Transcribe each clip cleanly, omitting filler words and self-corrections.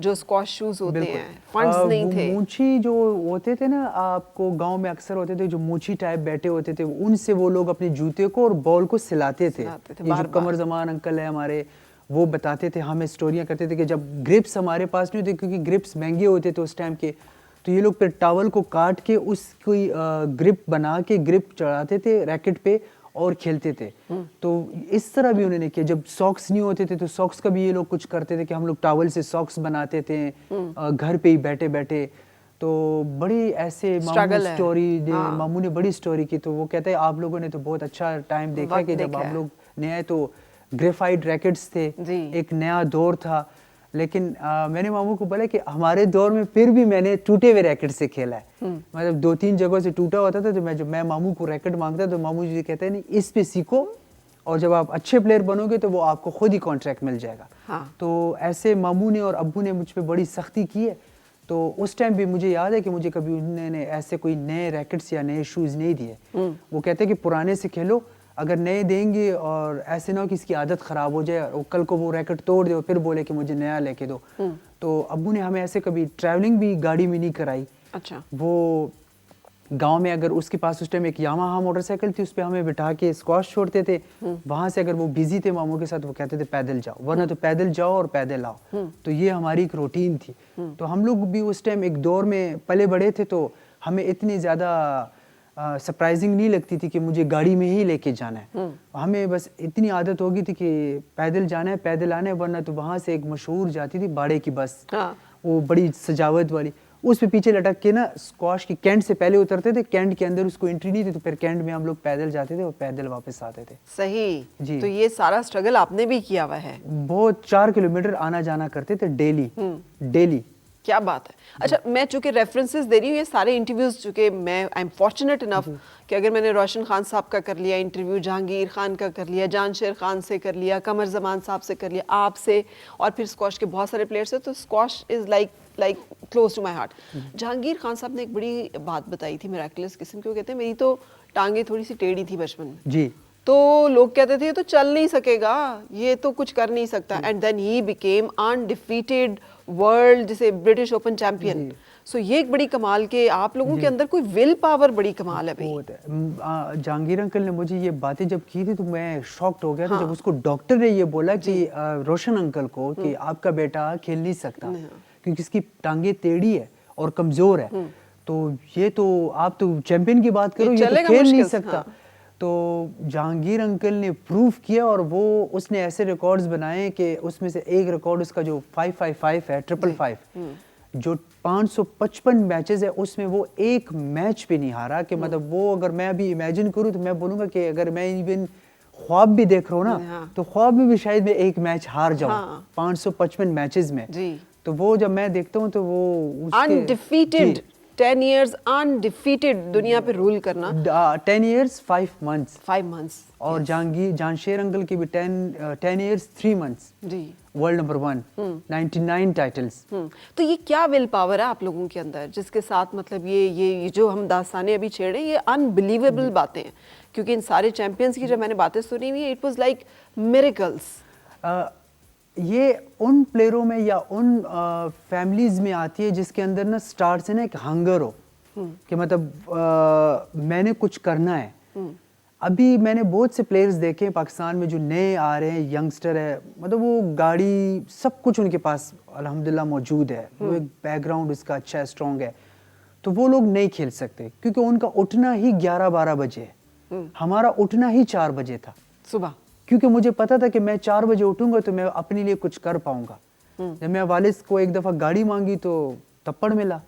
جو squash shows ہوتے ہیں, فنڈز نہیں تھے. موچی جو ہوتے تھے نا, آپ کو گاؤں میں اکثر ہوتے تھے جو موچی ٹائپ بیٹھے ہوتے تھے, ان سے وہ لوگ اپنے جوتے کو اور بال کو سلاتے تھے. یہ جو قمر زمان انکل ہے ہمارے, وہ بتاتے تھے ہمیں, اسٹوریاں کرتے تھے کہ جب گرپس ہمارے پاس نہیں ہوتے کیونکہ گرپس مہنگے ہوتے تھے اس ٹائم کے, تو یہ لوگ پھر ٹاول کو کاٹ کے اس کی گرپ بنا کے گرپ چڑھاتے تھے ریکٹ پہ اور کھیلتے تھے. تو اس طرح بھی انہوں نے کیا. جب ساکس نہیں ہوتے تھے تو ساکس کا بھی یہ لوگ کچھ کرتے تھے کہ ہم لوگ ٹاول سے ساکس بناتے تھے گھر پہ ہی بیٹھے بیٹھے. تو بڑی ایسے ماموں نے بڑی اسٹوری کی. تو وہ کہتے ہیں آپ لوگوں نے تو بہت اچھا ٹائم دیکھا کہ جب ہم لوگ نئے آئے تو گریفائٹ ریکٹس تھے, ایک نیا دور تھا. لیکن میں نے ماموں کو بولا کہ ہمارے دور میں پھر بھی میں نے ٹوٹے ہوئے ریکٹ سے کھیلا ہے. مطلب 2-3 جگہوں سے ٹوٹا ہوتا تھا, تو جب میں ماموں کو ریکٹ مانگتا تو ماموں جی کہتے ہیں نہیں اس پہ سیکھو, اور جب آپ اچھے پلیئر بنو گے تو وہ آپ کو خود ہی کانٹریکٹ مل جائے گا. تو ایسے ماموں نے اور ابو نے مجھ پہ بڑی سختی کی ہے. تو اس ٹائم بھی مجھے یاد ہے کہ مجھے کبھی انہوں نے ایسے کوئی نئے ریکٹس یا نئے شوز نہیں دیے. وہ کہتے ہیں کہ پرانے سے کھیلو, اگر نئے دیں گے اور ایسے نہ ہو کہ اس کی عادت خراب ہو جائے اور کل کو وہ ریکٹ توڑ دے اور پھر بولے کہ مجھے نیا لے کے دو. تو ابو نے ہمیں ایسے کبھی ٹریولنگ بھی گاڑی میں نہیں کرائی. وہ گاؤں میں اگر اس کے پاس اس ٹائم ایک یاماہا موٹر سائیکل تھی, اس پہ ہمیں بٹھا کے اسکواش چھوڑتے تھے. وہاں سے اگر وہ بزی تھے ماموں کے ساتھ, وہ کہتے تھے پیدل جاؤ, ورنہ تو پیدل جاؤ اور پیدل آؤ. تو یہ ہماری ایک روٹین تھی. تو ہم لوگ بھی اس ٹائم ایک دور میں پلے بڑے تھے, تو ہمیں اتنی زیادہ سرپرائزنگ نہیں لگتی تھی کہ مجھے گاڑی میں ہی لے کے جانا ہے. ہمیں بس اتنی عادت ہو گئی تھی کہ پیدل جانا ہے پیدل آنا ہے. ورنہ تو وہاں سے ایک مشہور جاتی تھی باڑے کی بس, وہ بڑی سجاوٹ والی, اس پہ پیچھے لٹک کے نا اسکواش کی کینٹ سے پہلے اترتے تھے, کینٹ کے اندر اس کو انٹری نہیں تھی, تو پھر کینٹ میں ہم لوگ پیدل جاتے تھے اور پیدل واپس آتے تھے. صحیح جی. تو یہ سارا سٹرگل آپ نے بھی کیا ہوا ہے. بہت 4 کلومیٹر آنا جانا کرتے تھے ڈیلی. کیا بات ہے. اچھا میں چونکہ ریفرنسز دے رہی ہوں, یہ سارے انٹرویوز چونکہ میں آئی ایم فارچونیٹ انف کہ اگر میں نے روشن خان صاحب کا کر لیا انٹرویو, جہانگیر خان کا کر لیا, جانشیر خان سے کر لیا, قمر زمان صاحب سے کر لیا, آپ سے, اور پھر اسکواش کے بہت سارے پلیئر سے, تو squash is like close to my heart. Jahangir Khan صاحب نے ایک بڑی بات بتائی تھی میراکلس قسم کی. وہ کہتے ہیں میری تو ٹانگیں تھوڑی سی ٹیڑھی تھی بچپن میں جی, تو لوگ کہتے تھے یہ تو چل نہیں سکے گا, یہ تو کچھ کر نہیں سکتا. And then he became undefeated world, جسے برٹش اوپن چیمپئن. سو یہ ایک بڑی کمال کہ آپ لوگوں کے اندر کوئی ول پاور بڑی کمال ہے بھائی. جہانگیر انکل نے مجھے یہ باتیں جب کی تھی تو میں شاکڈ ہو گیا تھا جب اس کو ڈاکٹر نے یہ بولا کہ روشن انکل کو کہ آپ کا بیٹا کھیل نہیں سکتا کیونکہ اس کی ٹانگیں ٹیڑھی ہے اور کمزور ہے. تو یہ تو آپ تو چیمپئن کی بات کرو, یہ تو کھیل نہیں سکتا. تو جہانگیر انکل نے پروف کیا, اور وہ اس نے ایسے ریکارڈز بنائے کہ اس میں سے ایک ریکارڈ اس کا جو 555 ہے 555, جو 555 میچز ہے اس میں وہ ایک میچ پہ نہیں ہارا. کہ مطلب وہ اگر میں ابھی امیجن کروں تو میں بولوں گا کہ اگر میں ایون خواب بھی دیکھ رہا ہوں نا تو خواب میں بھی شاید میں ایک میچ ہار جاؤں 555 میچز میں. تو وہ جب میں دیکھتا ہوں تو وہ انڈیفیٹڈ 10 years undefeated دنیا پہ رول کرنا. 10 years 5 months. اور جانشیر انکل کی بھی 10 years 3 months جی, ورلڈ نمبر 1, 99 ٹائٹلز. تو یہ کیا ول پاور ہے آپ لوگوں کے اندر جس کے ساتھ مطلب یہ جو ہم داستانیں ابھی چھیڑ رہے ہیں یہ انبلیویبل باتیں ہیں, کیونکہ ان سارے چیمپئنس کی جب میں نے باتیں سنی ہوئی, اٹ واز لائک میریکلس. یہ ان پلیئروں میں یا ان فیملیز میں آتی ہے جس کے اندر نا سٹارٹ سے نا ایک ہنگر ہو کہ مطلب میں نے کچھ کرنا ہے. ابھی میں نے بہت سے پلیئرز دیکھے ہیں پاکستان میں جو نئے آ رہے ہیں, ینگسٹر ہے, مطلب وہ گاڑی سب کچھ ان کے پاس الحمدللہ موجود ہے, وہ ایک بیک گراؤنڈ اس کا اچھا ہے, اسٹرانگ ہے, تو وہ لوگ نہیں کھیل سکتے کیونکہ ان کا اٹھنا ہی 11-12 بجے ہے. ہمارا اٹھنا ہی 4 بجے تھا صبح, کیونکہ مجھے پتا تھا کہ میں 4 بجے اٹھوں گا تو میں اپنے لیے کچھ کر پاؤں گا. جب میں والد کو ایک دفعہ گاڑی مانگی تو تپڑ ملا.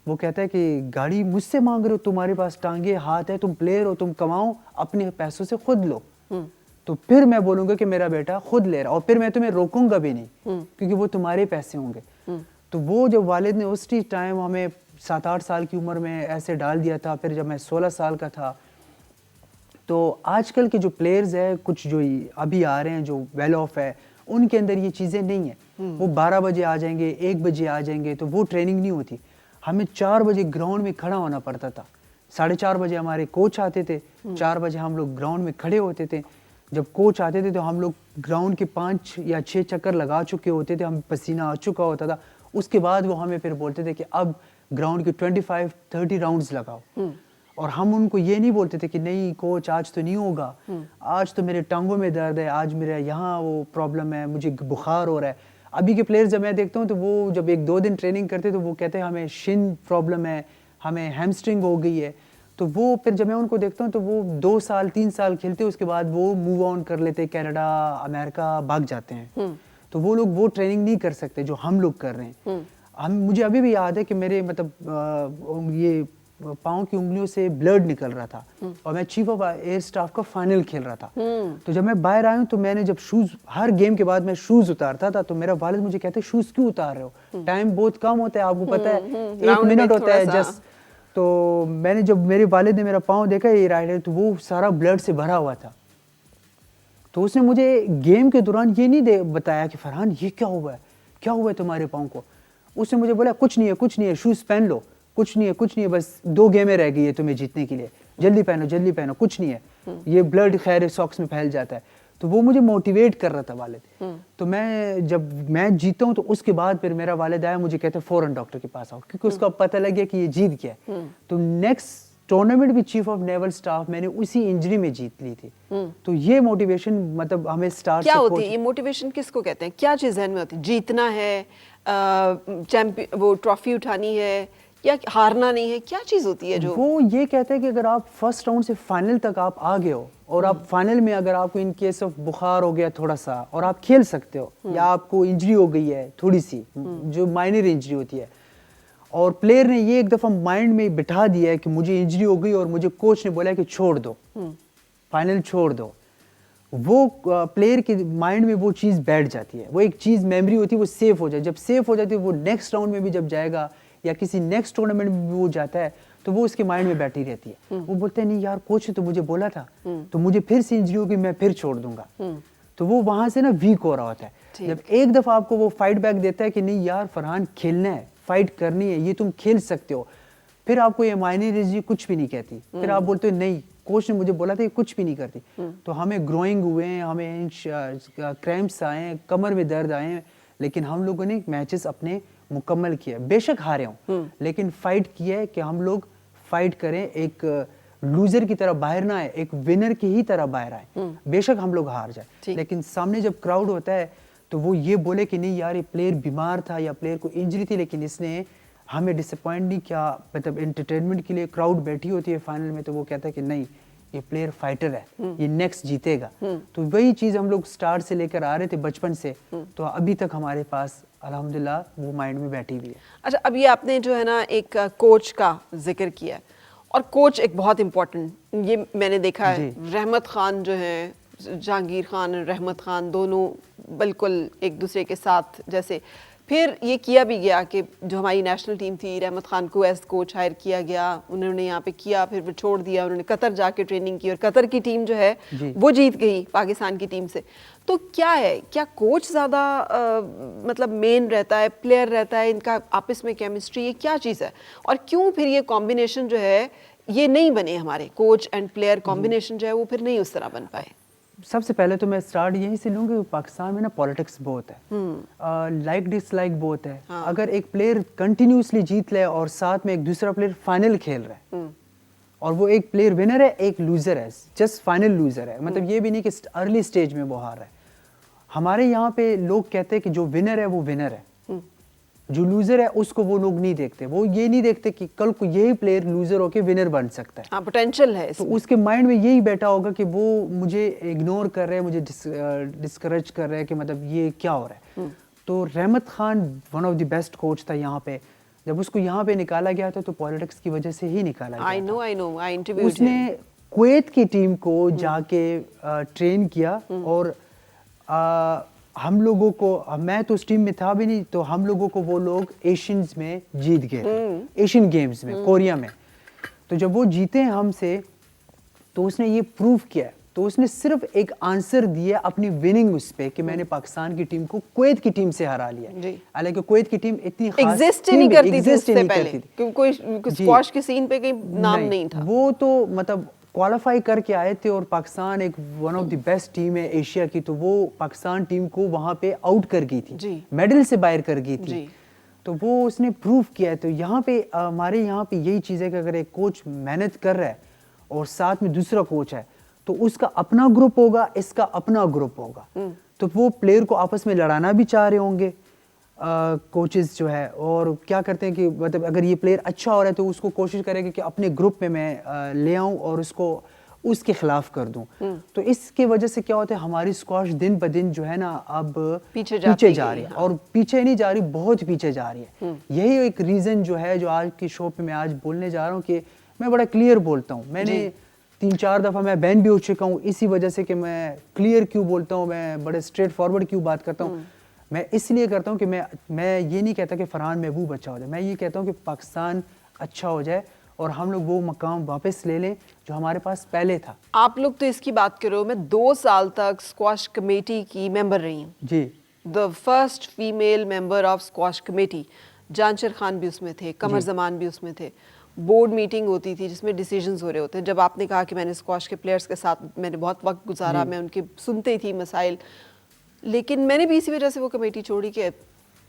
وہ کہتا ہے کہ گاڑی مجھ سے مانگ رہے ہو, تمہارے پاس ٹانگیں ہاتھ ہے, تم پلیئر ہو, تم کماؤ, اپنے پیسوں سے خود لو. تو پھر میں بولوں گا کہ میرا بیٹا خود لے رہا, اور پھر میں تمہیں روکوں گا بھی نہیں کیونکہ وہ تمہارے پیسے ہوں گے. تو وہ جب والد نے اس ٹائم ہمیں 7-8 سال کی عمر میں ایسے ڈال دیا تھا, پھر جب میں 16 سال کا تھا, تو آج کل کے جو پلیئرز ہیں کچھ جو ابھی آ رہے ہیں جو ویل آف ہے, ان کے اندر یہ چیزیں نہیں ہیں. وہ 12 بجے آ جائیں گے, 1 بجے آ جائیں گے, تو وہ ٹریننگ نہیں ہوتی. ہمیں 4 بجے گراؤنڈ میں کھڑا ہونا پڑتا تھا. 4:30 بجے ہمارے کوچ آتے تھے, 4 بجے ہم لوگ گراؤنڈ میں کھڑے ہوتے تھے. جب کوچ آتے تھے تو ہم لوگ گراؤنڈ کے 5 یا 6 چکر لگا چکے ہوتے تھے, ہم پسینہ آ چکا ہوتا تھا. اس کے بعد وہ ہمیں پھر بولتے تھے کہ اب گراؤنڈ کے 25-30 راؤنڈز لگاؤ. اور ہم ان کو یہ نہیں بولتے تھے کہ نہیں کوچ آج تو نہیں ہوگا, آج تو میرے ٹانگوں میں درد ہے, آج میرا یہاں وہ پرابلم ہے, مجھے بخار ہو رہا ہے. ابھی کے پلیئرز جب میں دیکھتا ہوں تو وہ جب 1-2 دن ٹریننگ کرتے تو وہ کہتے ہیں ہمیں شن پرابلم ہے, ہمیں ہیمسٹرنگ ہو گئی ہے. تو وہ پھر جب میں ان کو دیکھتا ہوں تو وہ 2 سال 3 سال کھیلتے, اس کے بعد وہ موو آن کر لیتے, کینیڈا امریکہ بھاگ جاتے ہیں. تو وہ لوگ وہ ٹریننگ نہیں کر سکتے جو ہم لوگ کر رہے ہیں. مجھے ابھی بھی یاد ہے کہ میرے مطلب یہ پاؤں کی انگلیوں سے بلڈ نکل رہا تھا اور میں چیف آف ایئر اسٹاف کا فائنل کھیل رہا تھا. تو جب میں باہر آیا ہوں تو میں نے جب شوز, ہر گیم کے بعد میں شوز اتارتا تھا, تو میرا والد مجھے کہتے شوز کیوں اتار رہے ہو, ٹائم بہت کم ہوتا ہے, آپ کو پتہ ہے 1 منٹ ہوتا ہے جسٹ. تو میں نے جب میرے والد نے میرا پاؤں دیکھا یہ رائٹ ہے تو وہ سارا بلڈ سے بھرا ہوا تھا. تو اس نے مجھے گیم کے دوران یہ نہیں بتایا کہ فرحان یہ کیا ہوا ہے, کیا ہوا ہے تمہارے پاؤں کو. اس نے مجھے بولا کچھ نہیں ہے, کچھ نہیں ہے, شوز پہن لو, کچھ نہیں ہے, کچھ نہیں ہے, بس 2 گیمیں رہ گئی ہے تمہیں جیتنے کے لیے, جلدی پہنو, جلدی پہنو, کچھ نہیں ہے, یہ بلڈ خیر ساکس میں پھیل جاتا ہے. تو وہ مجھے موٹیویٹ کر رہا تھا والد. تو میں جب میچ جیتا ہوں تو اس کے بعد پھر میرا والد آیا, مجھے کہتے فوراً ڈاکٹر کے پاس آؤ, کیونکہ اس کو پتہ لگ گیا کہ یہ جیت گیا. تو نیکسٹ ٹورنامنٹ بھی چیف آف نیول اسٹاف میں نے اسی انجری میں جیت لی تھی. تو یہ موٹیویشن مطلب ہمیں اسٹارٹ کیا ہوتی ہے, یہ موٹیویشن کس کو کہتے ہیں, کیا چیز ذہن میں ہوتی ہے, جیتنا ہے, وہ ٹرافی اٹھانی ہے, یا ہارنا نہیں ہے, کیا چیز ہوتی ہے جو وہ یہ کہتے ہیں کہ اگر آپ فرسٹ راؤنڈ سے فائنل تک آپ آ گئے ہو اور آپ فائنل میں اگر آپ کو ان کیس آف بخار ہو گیا تھوڑا سا اور آپ کھیل سکتے ہو, یا آپ کو انجری ہو گئی ہے تھوڑی سی جو مائنر انجری ہوتی ہے, اور پلیئر نے یہ ایک دفعہ مائنڈ میں بٹھا دیا ہے کہ مجھے انجری ہو گئی اور مجھے کوچ نے بولا ہے کہ چھوڑ دو, فائنل چھوڑ دو, وہ پلیئر کے مائنڈ میں وہ چیز بیٹھ جاتی ہے, وہ ایک چیز میموری ہوتی ہے, وہ سیف ہو جائے. جب سیف ہو جاتی ہے وہ نیکسٹ راؤنڈ میں بھی جب جائے گا یا کسی نیکسٹ ٹورنامنٹ میں بھی وہ جاتا ہے تو وہ اس کے مائنڈ میں بیٹھی رہتی ہے. وہ بولتے ہیں نہیں یار کوچ نے تو مجھے بولا تھا, تو مجھے پھر سے انجری ہوگی, میں پھر چھوڑ دوں گا. تو وہ وہاں سے نا ویک ہو رہا ہوتا ہے. جب ایک دفعہ آپ کو وہ فائٹ بیک دیتا ہے کہ نہیں یار فرحان کھیلنا ہے, فائٹ کرنی ہے, یہ تم کھیل سکتے ہو, پھر آپ کو یہ مائنر انجری کچھ بھی نہیں کہتی. پھر آپ بولتے ہو نہیں کوچ نے مجھے بولا تھا یہ کچھ بھی نہیں کرتی. تو ہمیں گروئنگ ہوئے ہیں, ہمیں کریمپس آئے ہیں, کمر میں درد آئے ہیں, لیکن ہم لوگوں نے میچز اپنے مکمل کیا. بے شک ہارے ہوں لیکن فائٹ کیا ہے کہ ہم لوگ فائٹ کریں, ایک لوزر کی طرح باہر نہ آئے, ایک ونر کی ہی طرح باہر آئے. بے شک ہم لوگ ہار جائیں لیکن سامنے جب کراؤڈ ہوتا ہے تو وہ یہ بولے کہ نہیں یار یہ پلیئر بیمار تھا یا پلیئر کو انجری تھی لیکن اس نے ہمیں ڈس اپوائنٹ نہیں کیا. مطلب انٹرٹینمنٹ کے لیے کراؤڈ بیٹھی ہوتی ہے فائنل میں, تو وہ کہتا ہے کہ نہیں یہ پلیئر فائٹر ہے, یہ نیکسٹ جیتے گا. تو وہی چیز ہم لوگ سٹارٹ سے لے کر آ رہے تھے بچپن سے, تو ابھی تک ہمارے پاس الحمدللہ وہ مائنڈ میں بیٹھی ہوئی ہے. اچھا, اب یہ آپ نے جو ہے نا ایک کوچ کا ذکر کیا, اور کوچ ایک بہت امپورٹنٹ, یہ میں نے دیکھا ہے رحمت خان جو ہے, جہانگیر خان, رحمت خان دونوں بالکل ایک دوسرے کے ساتھ جیسے. پھر یہ کیا بھی گیا کہ جو ہماری نیشنل ٹیم تھی, رحمت خان کو ایز کوچ ہائر کیا گیا, انہوں نے یہاں پہ کیا, پھر وہ چھوڑ دیا, انہوں نے قطر جا کے ٹریننگ کی اور قطر کی ٹیم جو ہے وہ جیت گئی پاکستان کی ٹیم سے. تو کیا ہے, کیا کوچ زیادہ مطلب مین رہتا ہے, پلیئر رہتا ہے, ان کا آپس میں کیمسٹری, یہ کیا چیز ہے, اور کیوں پھر یہ کمبینیشن جو ہے یہ نہیں بنے, ہمارے کوچ اینڈ پلیئر کمبینیشن جو ہے وہ پھر نہیں اس طرح بن پائے؟ سب سے پہلے تو میں سٹارٹ یہیں سے لوں کہ پاکستان میں نا پالیٹکس بہت ہے, لائک ڈس لائک بہت ہے. اگر ایک پلیئر کنٹینیوسلی جیت لے اور ساتھ میں ایک دوسرا پلیئر فائنل کھیل رہا ہے اور وہ ایک پلیئر ونر ہے ایک لوزر ہے, جسٹ فائنل لوزر ہے, مطلب یہ بھی نہیں کہ ارلی سٹیج میں وہ ہار رہا ہے. ہمارے یہاں پہ لوگ کہتے ہیں کہ جو ونر ہے وہ ونر ہے, جو لوزر ہے اس کو وہ لوگ نہیں دیکھتے. وہ یہ نہیں دیکھتے کہ کل کو یہی پلیئر لوزر ہو کے ونر بن سکتا ہے. ہاں, پوٹینشیل ہے. تو اس کے مائنڈ میں یہی بیٹھا ہوگا کہ وہ مجھے اگنور کر رہے ہیں, مجھے ڈسکریج کر رہے ہیں کہ مطلب یہ کیا ہو رہا ہے. تو رحمت Khan one of the best coach تھا یہاں پہ. جب اس کو یہاں پہ نکالا گیا تھا تو پالیٹکس کی وجہ سے ہی نکالا گیا تھا. اس نے کویت کی ٹیم کو جا کے ٹرین کیا اور ہم لوگوں کو, میں تو اس ٹیم میں تھا بھی نہیں, تو ہم لوگوں کو وہ لوگ ایشینز میں جیت گئے تھے, ایشین گیمز میں کوریا میں. تو جب وہ جیتے ہیں ہم سے تو اس نے یہ پروف کیا, تو اس نے صرف ایک آنسر دیا اپنی وننگ اس پہ کہ میں نے پاکستان کی ٹیم کو کویت کی ٹیم سے ہرا لیا. حالانکہ کویت کی ٹیم اتنی خاص ایگزسٹ نہیں کرتی تھی اس سے پہلے, کوئی اسکواش کے سین پہ کہیں نام نہیں تھا. وہ تو مطلب کوالیفائی کر کے آئے تھے اور پاکستان ایک one of the best team ہے ایشیا کی, تو وہ پاکستان ٹیم کو وہاں پہ آؤٹ کر گئی تھی, میڈل سے باہر کر گئی تھی. تو وہ اس نے پروو کیا ہے. تو یہاں پہ ہمارے یہاں پہ یہی چیز ہے کہ اگر ایک کوچ محنت کر رہا ہے اور ساتھ میں دوسرا کوچ ہے تو اس کا اپنا گروپ ہوگا, اس کا اپنا گروپ ہوگا. تو وہ پلیئر کو آپس میں لڑانا بھی چاہ رہے ہوں گے کوچز جو ہے, اور کیا کرتے ہیں کہ مطلب اگر یہ پلیئر اچھا ہو رہا ہے تو اس کو کوشش کرے گا کہ اپنے گروپ میں لے آؤں اور اس کو اس کے خلاف کر دوں. تو اس کی وجہ سے کیا ہوتا ہے, ہماری اسکواش دن بدن جو ہے نا اب پیچھے جا رہی ہے, اور پیچھے نہیں جا رہی, بہت پیچھے جا رہی ہے. یہی ایک ریزن جو ہے جو آج کی شو پہ میں آج بولنے جا رہا ہوں کہ میں بڑا کلیئر بولتا ہوں. میں نے 3-4 دفعہ میں بین بھی ہو چکا ہوں اسی وجہ سے کہ میں کلیئر کیوں بولتا ہوں, میں بڑے اسٹریٹ فارورڈ کیوں بات کرتا ہوں. میں اس لیے کرتا ہوں کہ میں یہ نہیں کہتا کہ فرحان محبوب اچھا ہو جائے, میں یہ کہتا ہوں کہ پاکستان اچھا ہو جائے اور ہم لوگ وہ مقام واپس لے لیں جو ہمارے پاس پہلے تھا. آپ لوگ تو اس کی بات کرو, میں 2 سال تک اسکواش کمیٹی کی ممبر رہی ہوں. جی, the first female member of squash committee. Jansher Khan بھی اس میں تھے, قمر زمان بھی اس میں تھے. بورڈ میٹنگ ہوتی تھی جس میں ڈیسیجنز ہو رہے ہوتے ہیں. جب آپ نے کہا کہ میں نے اسکواش کے پلیئرس کے ساتھ میں نے بہت وقت گزارا, میں ان کے سنتے تھی مسائل, لیکن میں نے بھی اسی وجہ سے وہ کمیٹی چھوڑی کہ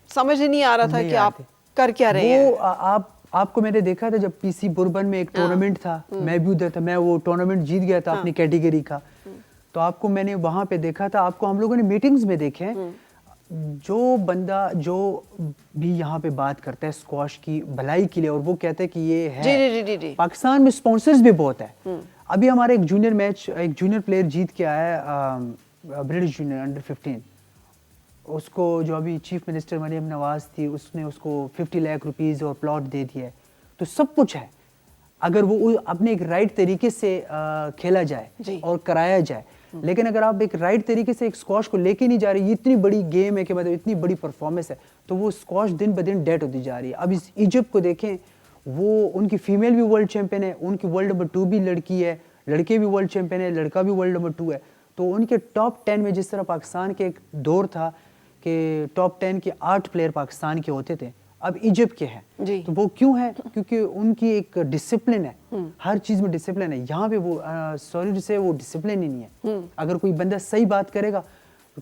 سمجھ نہیں آ رہا تھا کہ آپ کر کیا رہے ہیں. وہ آپ کو میں نے دیکھا تھا جب پی سی بربن میں ایک ٹورنامنٹ تھا, میں بھی ادھر تھا, میں وہ ٹورنامنٹ جیت گیا تھا اپنی کیٹیگری کا. تو آپ کو میں نے وہاں پہ دیکھا تھا, آپ کو ہم لوگوں نے میٹنگز میں دیکھے ہیں. جو بندہ جو بھی یہاں پہ بات کرتا ہے اسکواش کی بھلائی کے لیے اور وہ کہتا ہے کہ یہ ہے, پاکستان میں اسپانسرز بھی بہت ہے. ابھی ہمارے ایک جونیئر میچ, ایک جونیئر پلیئر جیت کے آیا ہے برٹش جونیئر انڈر 15. اس کو جو ابھی چیف منسٹر مریم نواز تھی اس نے اس کو 50 لاکھ روپیز اور پلاٹ دے دیا ہے. تو سب کچھ ہے اگر وہ اپنے ایک رائٹ طریقے سے کھیلا جائے اور کرایا جائے. لیکن اگر آپ ایک رائٹ طریقے سے ایک اسکواش کو لے کے نہیں جا رہی, یہ اتنی بڑی گیم ہے کہ مطلب اتنی بڑی پرفارمنس ہے, تو وہ اسکواش دن بدن ڈیٹ ہوتی جا رہی ہے. اب اس ایجپٹ کو دیکھیں, وہ ان کی فیمیل بھی ورلڈ چیمپئن ہے, ان کی ورلڈ نمبر 2 بھی لڑکی ہے, لڑکے بھی ورلڈ چیمپئن ہے, لڑکا بھی ورلڈ نمبر 2 ہے. تو ان کے ٹاپ 10 میں جس طرح پاکستان کے ایک دور تھا کہ ٹاپ 10 کے 8 پلیئر پاکستان کے ہوتے تھے, اب ایجپٹ کے ہیں. تو وہ کیوں ہے؟ کیونکہ ان کی ایک ڈسپلن ہے, ہر چیز میں ڈسپلن ہے. یہاں پہ وہ سوری سے وہ ڈسپلن ہی نہیں ہے. اگر کوئی بندہ صحیح بات کرے گا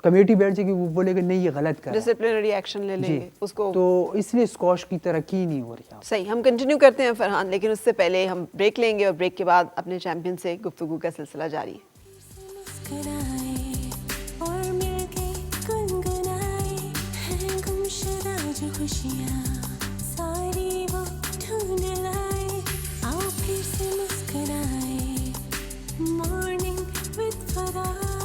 کمیٹی بیٹھ جائے گی, وہ بولے گا نہیں یہ غلط کر رہا ہے, ڈسپلنری ایکشن لے لیں گے اس کو. تو اس لیے اسکواش کی ترقی ہی نہیں ہو رہی. صحیح, ہم کنٹینیو کرتے ہیں فرحان, لیکن اس سے پہلے ہم بریک لیں گے اور بریک کے بعد اپنے چیمپئن سے گفتگو کا سلسلہ جاری ہے. خوشیاں ساری وہ ڈھونڈ لائے, آؤ پھر سے مسکرائے, مارننگ وتھ فرحان.